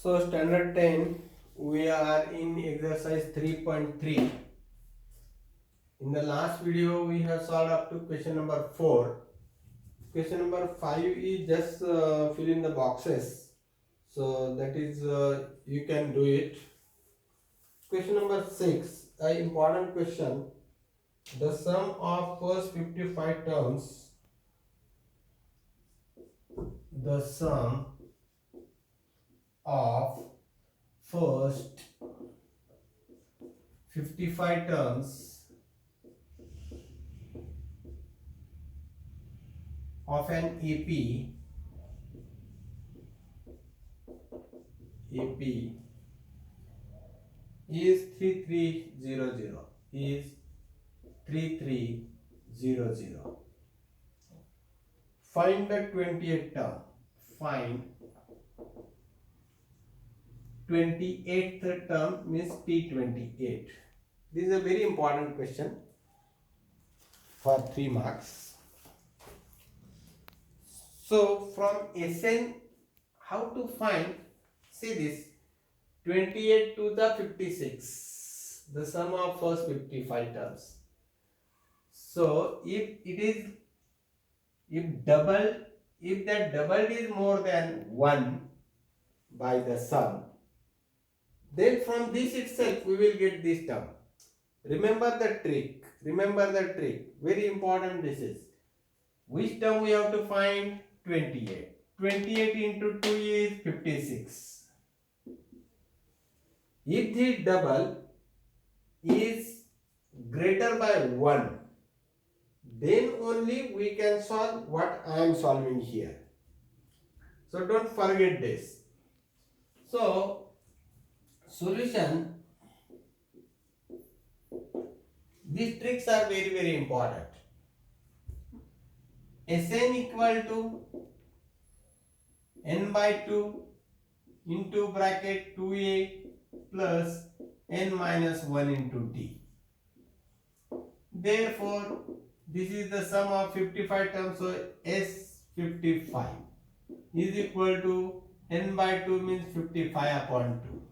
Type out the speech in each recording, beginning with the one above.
So standard 10, we are in exercise 3.3. In the last video, we have solved up to question number 4. Question number 5 is just fill in the boxes. So that is, you can do it. Question number 6, an important question. The sum of first 55 terms, the sum of first 55 terms of an AP is 3300 is 3300. Find the 28th term. Find 28th term means T28. This is a very important question for 3 marks. So from SN, how to find, see this, 28 to the 56, the sum of first 55 terms. So if that double is more than 1 by the sum, then from this itself we will get this term. Remember the trick. Very important this is. Which term we have to find? 28. 28 into 2 is 56. If the double is greater by 1, then only we can solve what I am solving here. So don't forget this. So solution, these tricks are very important. Sn equal to n by 2 into bracket 2a plus n minus 1 into d. Therefore, this is the sum of 55 terms, so S55 is equal to n by 2 means 55 upon 2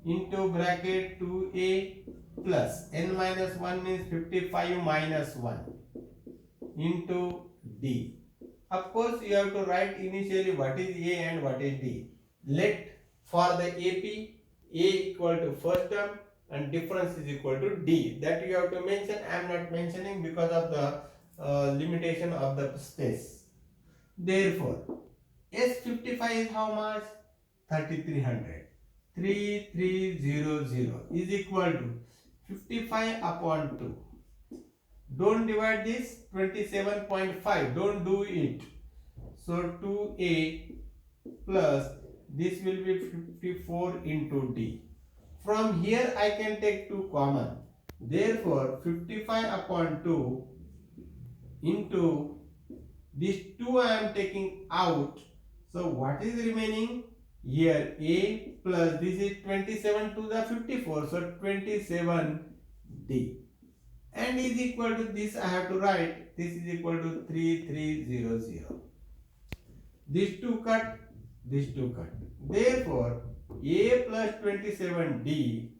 into bracket 2a plus n minus 1 means 55 minus 1 into d. Of course, you have to write initially what is a and what is d. Let for the AP, a equal to first term and difference is equal to d. That you have to mention. I am not mentioning because of the limitation of the space. Therefore, S55 is how much? 3300. 3300 is equal to 55 upon 2. Don't divide this, 27.5. Don't do it. So 2a plus this will be 54 into d. From here I can take 2 common. Therefore 55 upon 2 into this 2 I am taking out. So what is remaining? Here a plus this is 27 to the 54. So 27d. And is equal to this I have to write. This is equal to 3300. These two cut. These two cut. Therefore, a plus 27d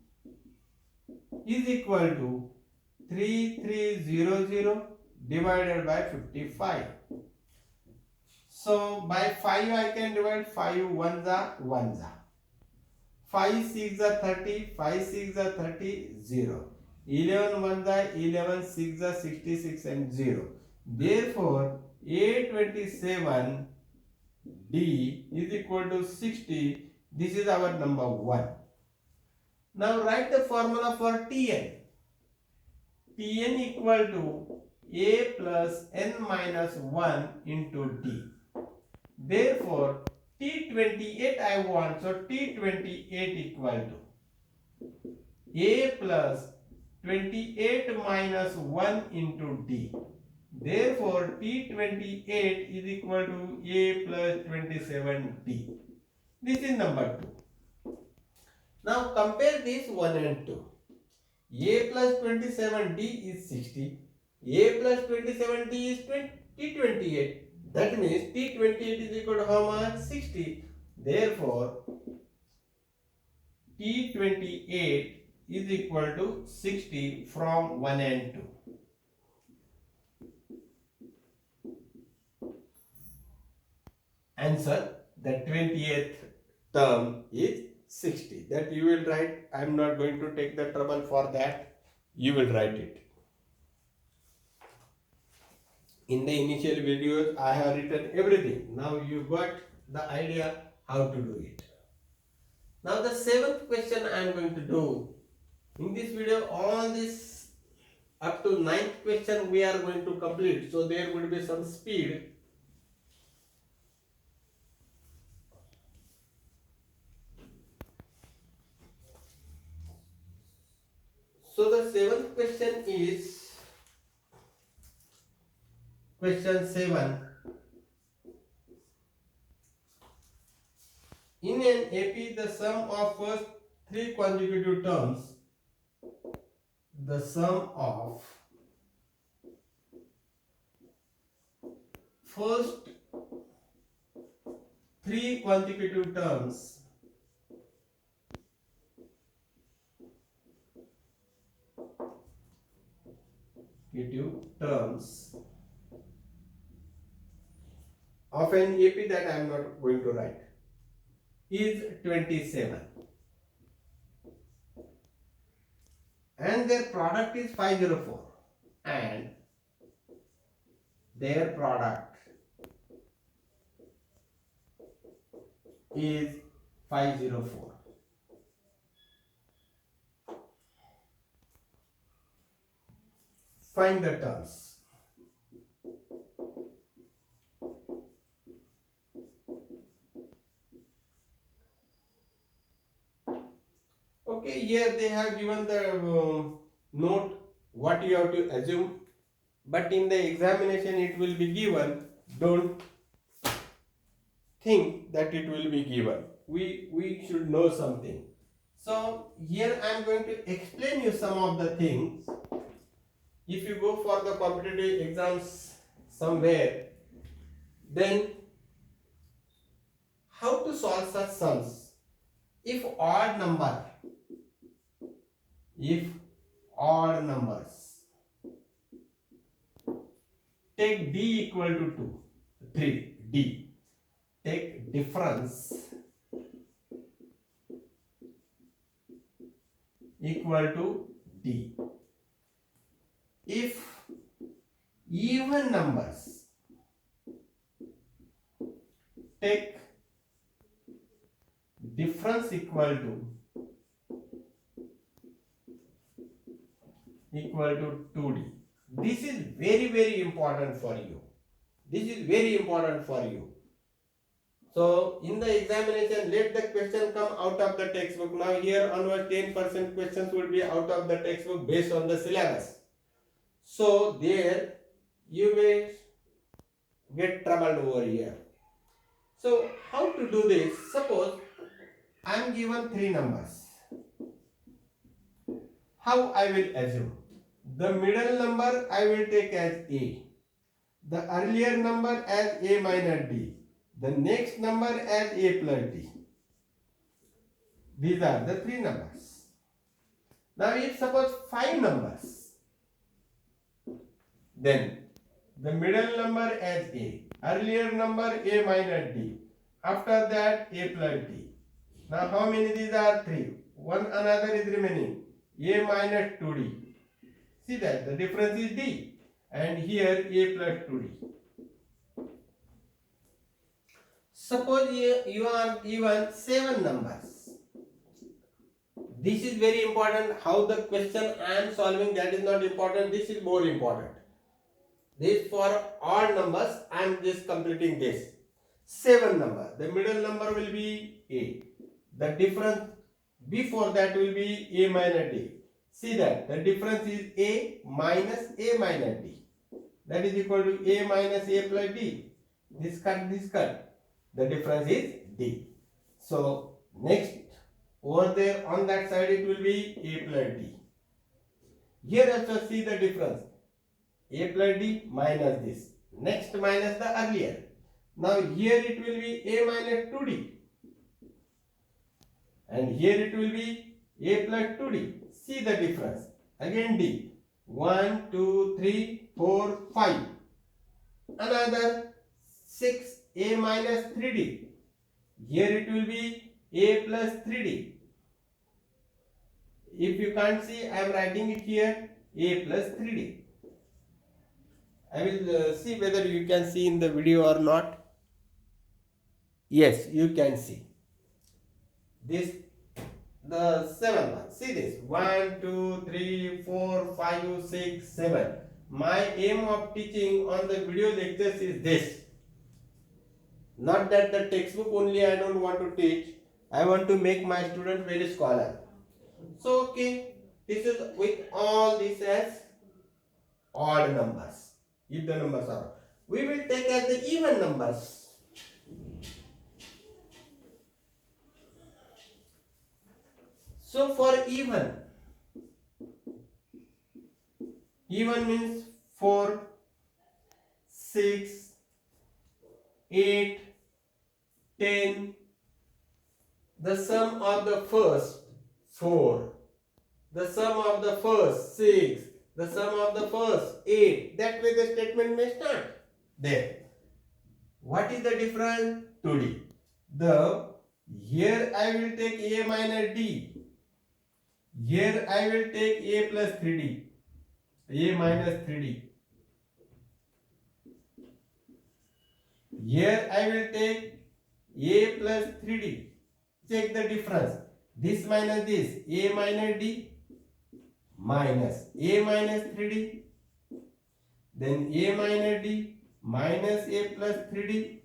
is equal to 3300 divided by 55. So by 5 I can divide 5 ones are 5 6 are 30, 5 6 are 30, 0. 11 ones are 11, 6 are 66 and 0. Therefore, A27 D is equal to 60. This is our number 1. Now write the formula for Tn. Tn equal to A plus n minus 1 into D. Therefore, T28 I want. So T28 equal to A plus 28 minus 1 into D. Therefore, T28 is equal to A plus 27D. This is number 2. Now compare this 1 and 2. A plus 27D is 60. A plus 27D is T28. That means T28 is equal to how much? 60. Therefore, T28 is equal to 60 from 1 and 2. Answer, the 20th term is 60. That you will write. I am not going to take the trouble for that. You will write it. In the initial videos, I have written everything. Now you got the idea how to do it. Now the 7th question I am going to do. In this video, all this up to 9th question we are going to complete. So there will be some speed. So the 7th question is question 7. In an AP, the sum of first 3 consecutive terms, the sum of first 3 consecutive terms of an AP that I am not going to write is 27, and their product is 504, and their product is 504. Find the terms. Okay, here they have given the note what you have to assume, but in the examination it will be given. Don't think that it will be given. We should know something. So here I am going to explain you some of the things. If you go for the competitive exams somewhere, then how to solve such sums? If odd numbers take d equal to 2, 3, d, take difference equal to d. If even numbers take difference equal to 2d. This is very important for you. This is very important for you. So in the examination, let the question come out of the textbook. Now here onward 10% questions will be out of the textbook based on the syllabus. So there you may get troubled over here. So how to do this? Suppose I am given 3 numbers. How I will assume? The middle number I will take as A. The earlier number as A minus D. The next number as A plus D. These are the 3 numbers. Now if suppose 5 numbers, then the middle number as A, earlier number A minus D, after that A plus D. Now how many these are? 3. One another is remaining, A minus 2D. See that the difference is D, and here A plus 2D. Suppose you are given 7 numbers. This is very important. How the question I am solving, that is not important. This is more important. This for odd numbers, I am just completing this. 7 number. The middle number will be A. The difference before that will be A minus D. See that the difference is A minus D. That is equal to A minus A plus D. This cut. The difference is D. So next, over there on that side it will be A plus D. Here also see the difference. A plus D minus this. Next minus the earlier. Now here it will be A minus 2D. and here it will be a plus 2d. See the difference. Again d. 1, 2, 3, 4, 5. Another 6, a minus 3d. Here it will be a plus 3d. If you can't see, I am writing it here, a plus 3d. I will see whether you can see in the video or not. Yes, you can see. This, the 7 one. See this. 1, 2, 3, 4, 5, 6, 7. My aim of teaching on the video lectures is this. Not that the textbook only I don't want to teach. I want to make my student very scholar. So okay, this is with all this as odd numbers. If the numbers are, we will take as the even numbers. So for even means 4, 6, 8, 10. The sum of the first 4, the sum of the first 6, the sum of the first 8. That way the statement may start. There. What is the difference? 2d. Here I will take a minus d. Here I will take a plus 3d. A minus 3d. Here I will take a plus 3d. Check the difference. This minus this. A minus d minus a minus 3d. Then a minus d minus a plus 3d.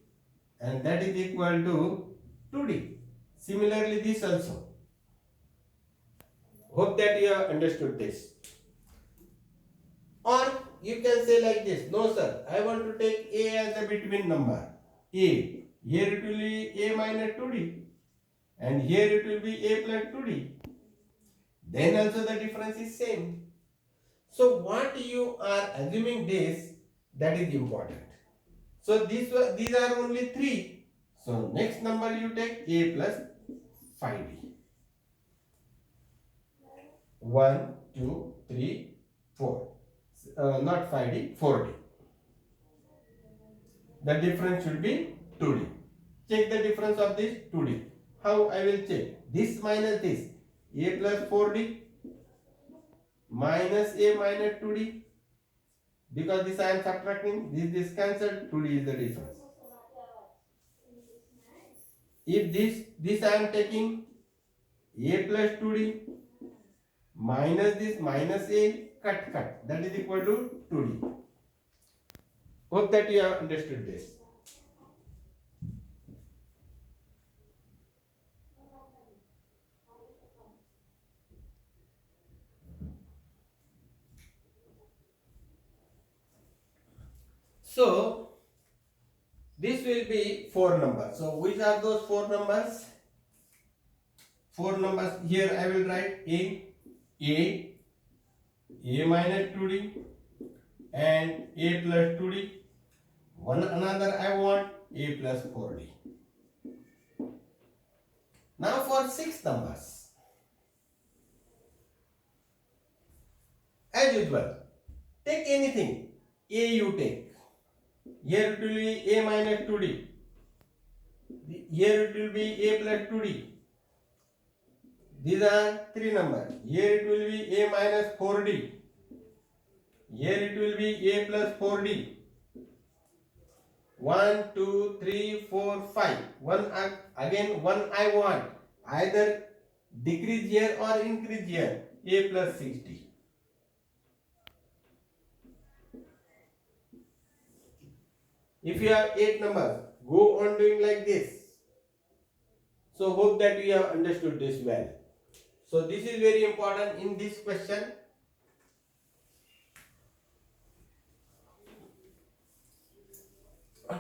And that is equal to 2d. Similarly this also. Hope that you have understood this. Or you can say like this. No sir, I want to take a as a between number. A. Here it will be a minus 2d. And here it will be a plus 2d. Then also the difference is same. So what you are assuming this, that is important. So these are only 3. So next number you take a plus 5d. 1, 2, 3, 4. Not 5d, 4d. The difference should be 2d. Check the difference of this 2d. How I will check? This minus this. A plus 4d minus a minus 2d. Because this I am subtracting, this cancelled, 2d is the difference. If this I am taking a plus 2d minus this minus a, cut. That is equal to 2d. Hope that you have understood this. So this will be 4 numbers. So which are those 4 numbers? 4 numbers here I will write a minus 2d and a plus 2d. One another I want a plus 4d. Now for 6 numbers. As usual, take anything. A you take. Here it will be a minus 2d. Here it will be a plus 2d. These are 3 numbers. Here it will be a minus 4d. Here it will be a plus 4d. 1, 2, 3, 4, 5. One I want. Either decrease here or increase here. A plus 6d. If you have 8 numbers, go on doing like this. So hope that you have understood this well. So this is very important in this question.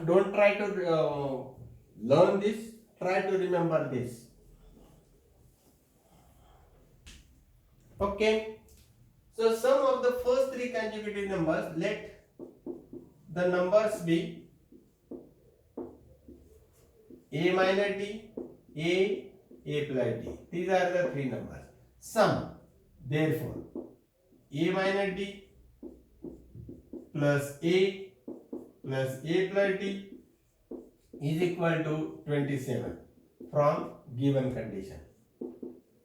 Don't try to learn this, try to remember this. Okay. So sum of the first 3 consecutive numbers, let the numbers be a minus d, a a plus d. These are the three numbers. Sum. Therefore, a minus d plus a plus d is equal to 27 from given condition.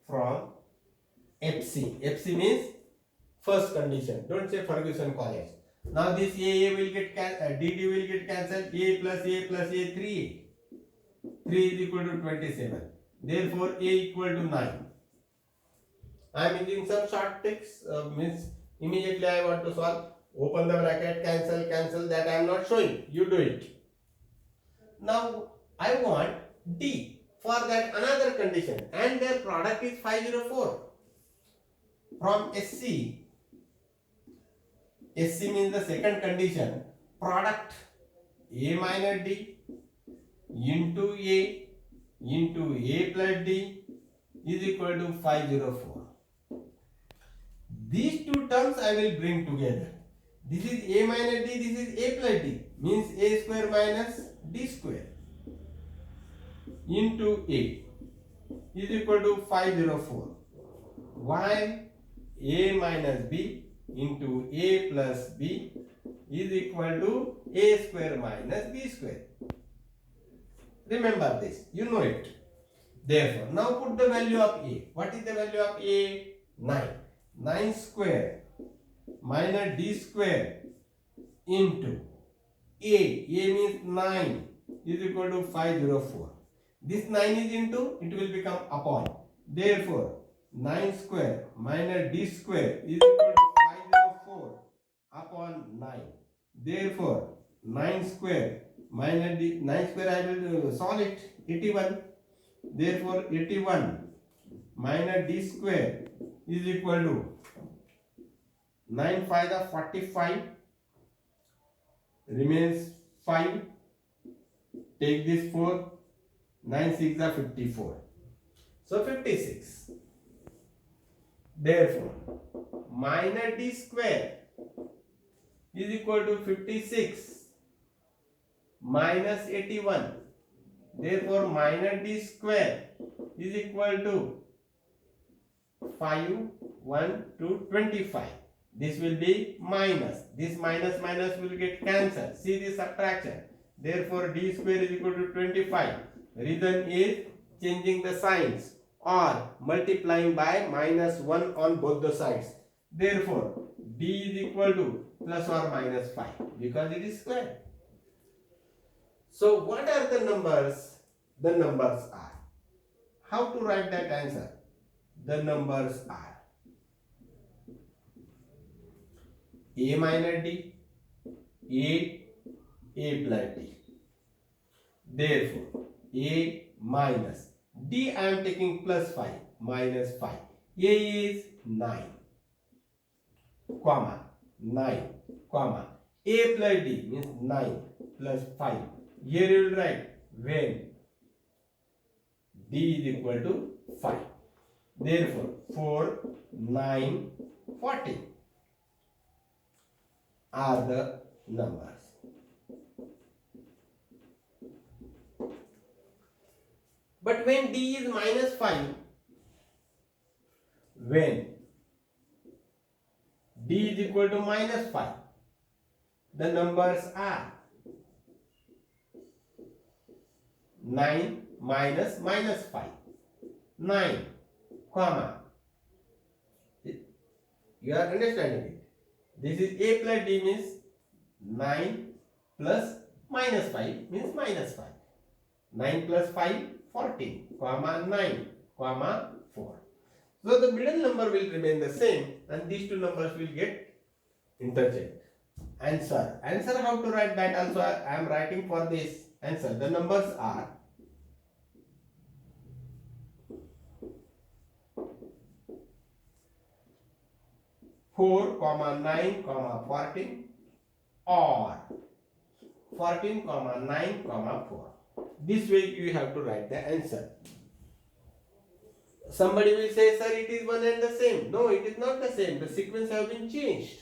From FC. FC means first condition. Don't say Ferguson College. Now this a will get dd will get cancelled. A plus a 3a. 3 is equal to 27. Therefore a equal to 9. I am using some short tricks. Means immediately I want to solve. Open the bracket, cancel. That I am not showing. You do it. Now I want D. For that another condition, and their product is 504. From SC means the second condition. Product A minus D into A plus D is equal to 504. These two terms I will bring together. This is A minus D, this is A plus D. Means A square minus D square into A is equal to 504. Why? A minus B into A plus B is equal to A square minus B square. Remember this, you know it. Therefore, now put the value of A. What is the value of A? 9. 9 square minus D square into A means 9 is equal to 504. This 9 is into, it will become upon. Therefore, 9 square minus D square is equal to 504 upon 9. Therefore, 9 square minus D, 9 square I will solve it, 81. Therefore, 81 minus D square is equal to 9 5 the 45, remains 5, take this 4, 9 6 the 54. So 56. Therefore, minus D square is equal to 56 minus 81. Therefore, minus D square is equal to 5, 1 to 25. This will be minus. This minus will get cancelled. See this subtraction. Therefore, D square is equal to 25. Reason is changing the signs or multiplying by minus 1 on both the sides. Therefore, D is equal to plus or minus 5 because it is square. So, what are the numbers? The numbers are. How to write that answer? The numbers are A minus D, A plus D. Therefore, A minus D I am taking plus 5 minus 5. A is 9, comma 9, comma A plus D means 9 plus 5. Here you will write when D is equal to 5. Therefore, 4, 9, 40 are the numbers. But when D is minus 5, when D is equal to minus 5, the numbers are 9 minus minus 5. 9, comma. You are understanding it. This is A plus D means 9 plus minus 5 means minus 5. 9 plus 5, 14, comma 9, comma 4. So the middle number will remain the same and these two numbers will get interchanged. Answer. Answer how to write that also I am writing for this answer. The numbers are 4, 9, 14 or 14, 9, 4. This way you have to write the answer. Somebody will say, sir, it is one and the same. No, it is not the same. The sequence have been changed.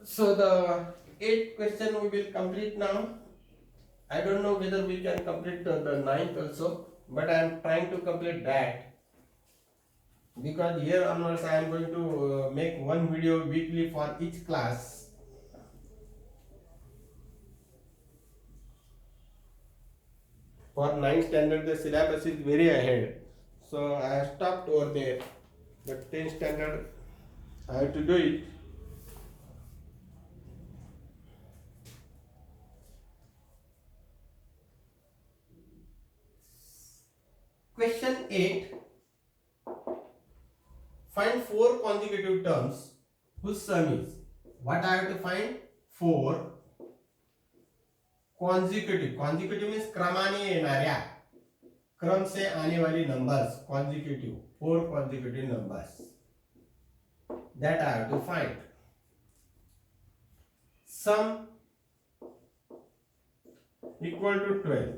So the 8 question we will complete now. I don't know whether we can complete the ninth also, but I am trying to complete that, because here onwards I am going to make one video weekly for each class. For 9th standard the syllabus is very ahead, so I have stopped over there. But 10th standard I have to do it. Question 8. Find 4 consecutive terms whose sum is. What I have to find? 4 consecutive. Consecutive means क्रमाने येणाऱ्या, क्रम से आने वाली numbers. Consecutive. 4 consecutive numbers. That I have to find. Sum equal to 12.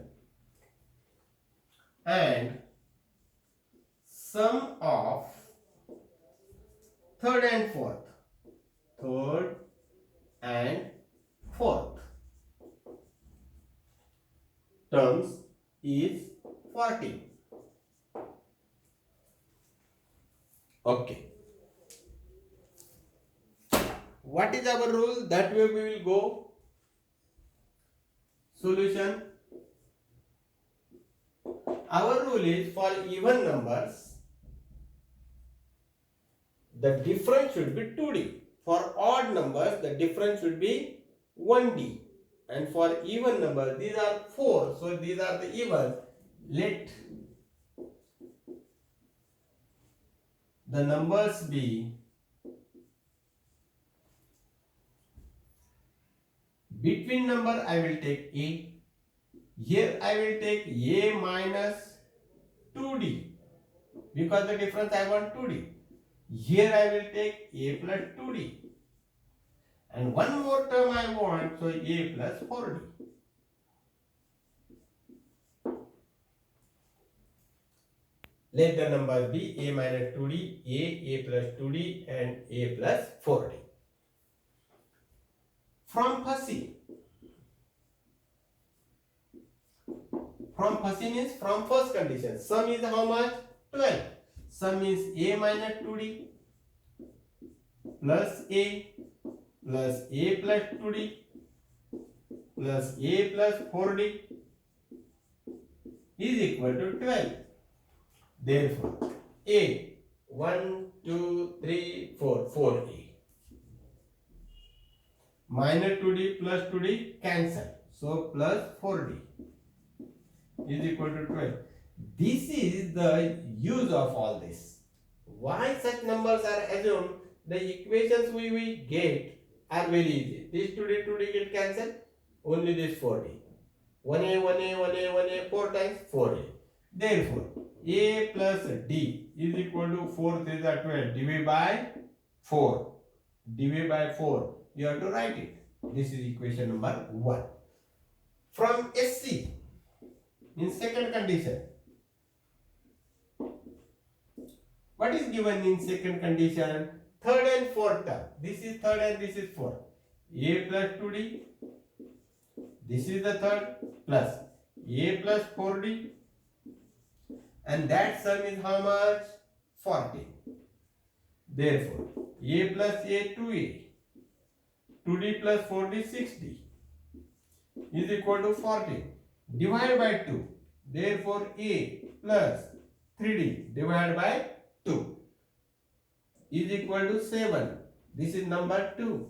And sum of third and fourth. Third and fourth terms is 14. Okay. What is our rule? That way we will go. Solution. Our rule is for even numbers, the difference should be 2D. For odd numbers, the difference should be 1D. And for even numbers, these are 4. So these are the evens. Let the numbers be between number. I will take A. Here I will take A minus 2D, because the difference I want 2D. Here I will take A plus 2D. And one more term I want, so A plus 4D. Let the numbers be A minus 2D, A plus 2D, and A plus 4D. From Phasi. From Phasi means from first condition. Sum is how much? 12. Sum is A minus 2D plus A plus 2D plus A plus 4D is equal to 12. Therefore, A 1, 2, 3, 4, 4A. Minus 2D plus 2D cancel. So plus 4D is equal to 12. This is the use of all this. Why such numbers are assumed? The equations we get are very easy. This 2D get cancelled. Only this 4D. 1A, 1A, 1A, 1A, 4 times 4A. Therefore, A plus D is equal to 4 3 are 12 divided by 4. Divided by 4. You have to write it. This is equation number 1. From SC, in second condition, what is given in second condition? Third and fourth term. This is third and this is fourth. A plus 2D. This is the third plus A plus 4D. And that sum is how much? 14. Therefore, A plus A 2A. 2D plus 4D 6D is equal to 14. Divided by 2. Therefore, A plus 3D divided by 2 is equal to 7. This is number 2.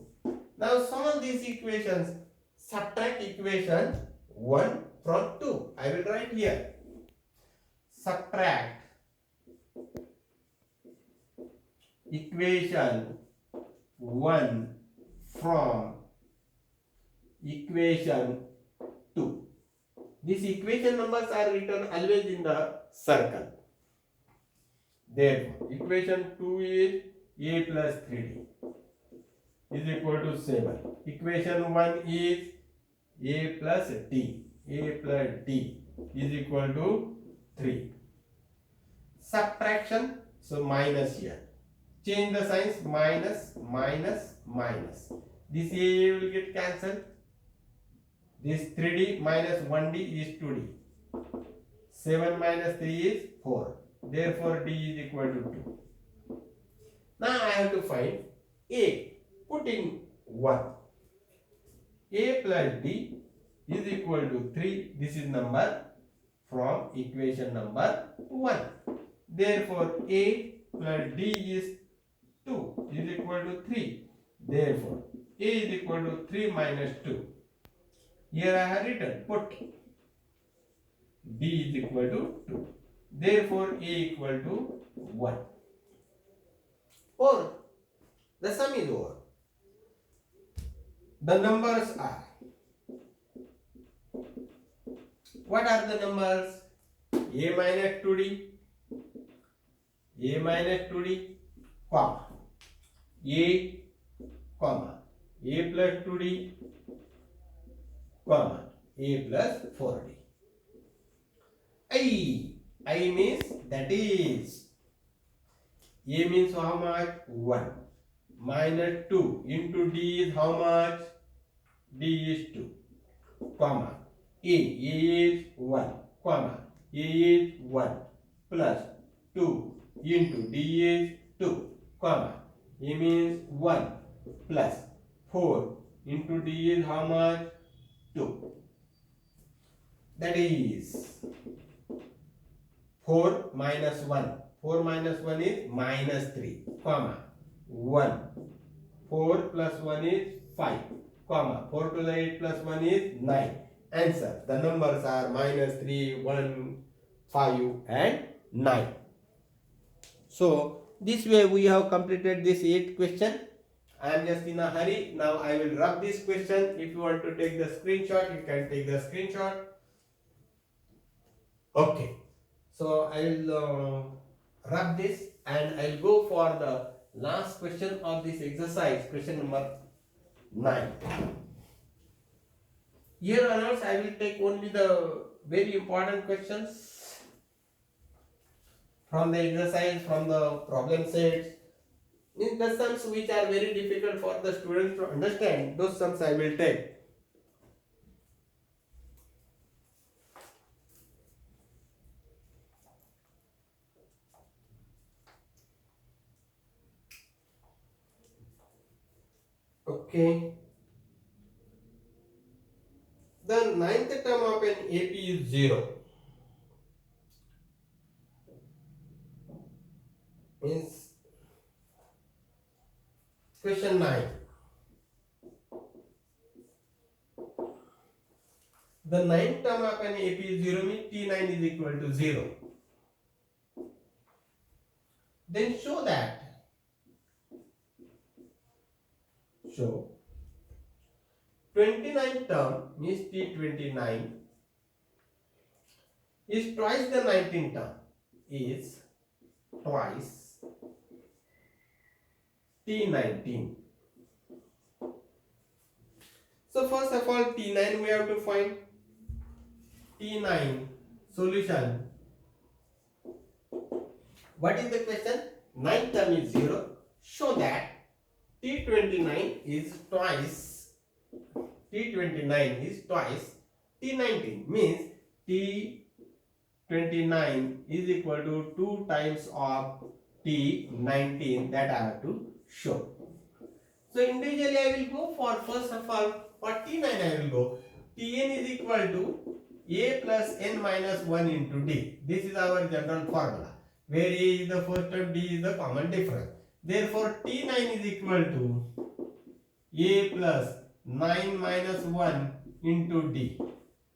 Now solve these equations. Subtract equation 1 from 2. I will write here. Subtract equation 1 from equation 2. These equation numbers are written always in the circle. Therefore, equation 2 is A plus 3D is equal to 7. Equation 1 is A plus D. A plus D is equal to 3. Subtraction, so minus here. Change the signs, minus, minus, minus. This A will get cancelled. This 3D minus 1D is 2D. 7 minus 3 is 4. Therefore, D is equal to 2. Now I have to find A. Put in 1. A plus D is equal to 3. This is number from equation number 1. Therefore, A plus D is 2 is equal to 3. Therefore, A is equal to 3 minus 2. Here I have written put D is equal to 2. Therefore, A equal to 1. Or the sum is over. The numbers are, what are the numbers? A minus 2D, A minus 2D, comma, A, comma, A plus 2D, comma, A plus 4D. I means that is, A means how much? 1. Minus 2 into D is how much? D is 2. Comma. A is 1. Comma. A is 1 plus 2 into D is 2. Comma. A means 1 plus 4 into D is how much? 2. That is 4 minus 1. 4 minus 1 is minus 3. Comma. 1. 4 plus 1 is 5. Comma. 4 to the 8 plus 1 is 9. Answer. The numbers are minus 3, 1, 5 and 9. So, this way we have completed this 8th question. I am just in a hurry. Now I will rub this question. If you want to take the screenshot, you can take the screenshot. Okay. So I will rub this and I will go for the last question of this exercise, question number 9. Here onwards I will take only the very important questions from the exercise, from the problem sets. In the sums which are very difficult for the students to understand, those sums I will take. Okay. The ninth term of an AP is 0. Means question 9. The ninth term of an AP is 0 means T9 is equal to 0. Then show 29th term means T29 is twice the 19th term, is twice T19. So first of all T9 we have to find. T9 solution. What is the question? 9th term is 0. Show that T29 is twice T19 means T29 is equal to 2 times of T19 that I have to show. So individually I will go for, first of all, for T9 I will go. Tn is equal to A plus n minus 1 into D. This is our general formula, where A is the first term, D is the common difference. Therefore T9 is equal to A plus 9 minus 1 into D.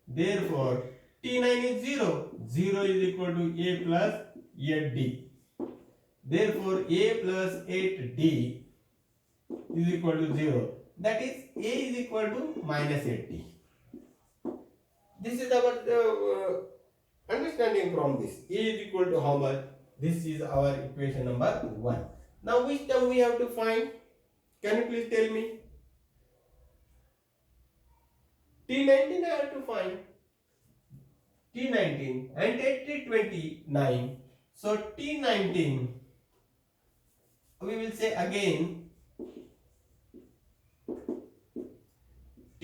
Therefore T9 is 0. 0 is equal to A plus 8D. Therefore A plus 8D is equal to 0. That is A is equal to minus 8D. This is our understanding from this. A is equal to how much? This is our equation number 1. Now which term we have to find? Can you please tell me? T19 I have to find. T19 and T29. So T19 we will say again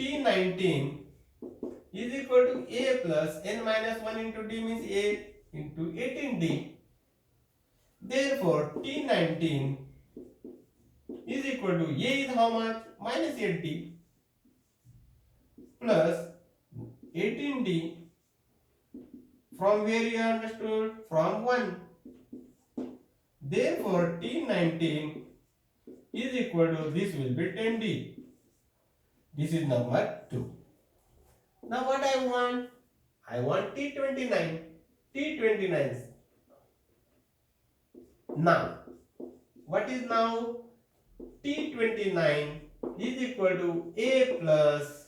T19 is equal to A plus N minus 1 into D means A into 18D. Therefore, T19 is equal to A is how much? Minus 8D plus 18D. From where you understood? From 1. Therefore, T19 is equal to, this will be 10D. This is number 2. Now what I want? I want T29. T29. Now, what is now? T29 is equal to A plus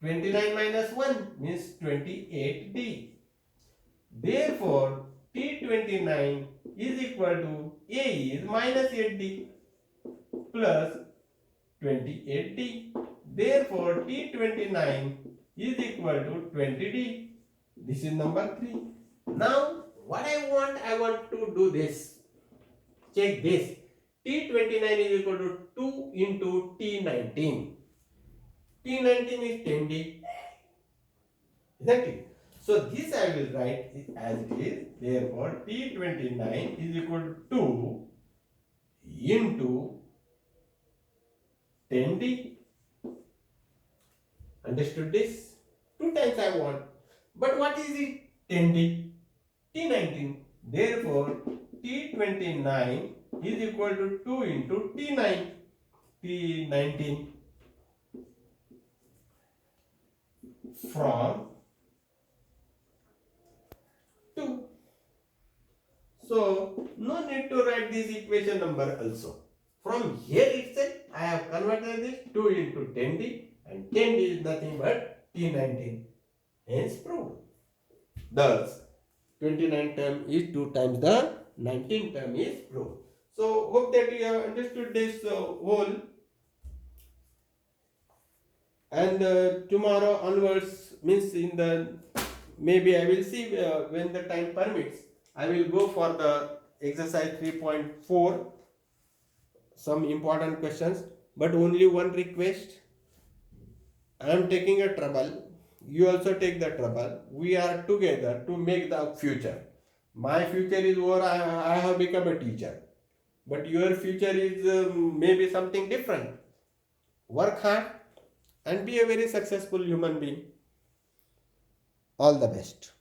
29 minus 1 means 28D. Therefore, T29 is equal to A is minus 8D plus 28D. Therefore, T29 is equal to 20D. This is number 3. Now, what I want to do this. Check this. T29 is equal to 2 into T19. T19 is 10D. Isn't it? So, this I will write as it is. Therefore, T29 is equal to 2 into 10D. Understood this? 2 times I want. But what is it? 10D. T19. Therefore, T29 is equal to 2 into T19 from 2. So, no need to write this equation number also. From here itself, I have converted this 2 into 10D and 10D is nothing but T19. Hence proved. Thus, 29 term is 2 times the 19 term is proved. So, hope that you have understood this whole. And tomorrow onwards means in the, maybe I will see when the time permits, I will go for the exercise 3.4, some important questions, but only one request. I am taking a trouble, you also take the trouble, we are together to make the future. My future is over, I have become a teacher, but your future is maybe something different. Work hard and be a very successful human being. All the best.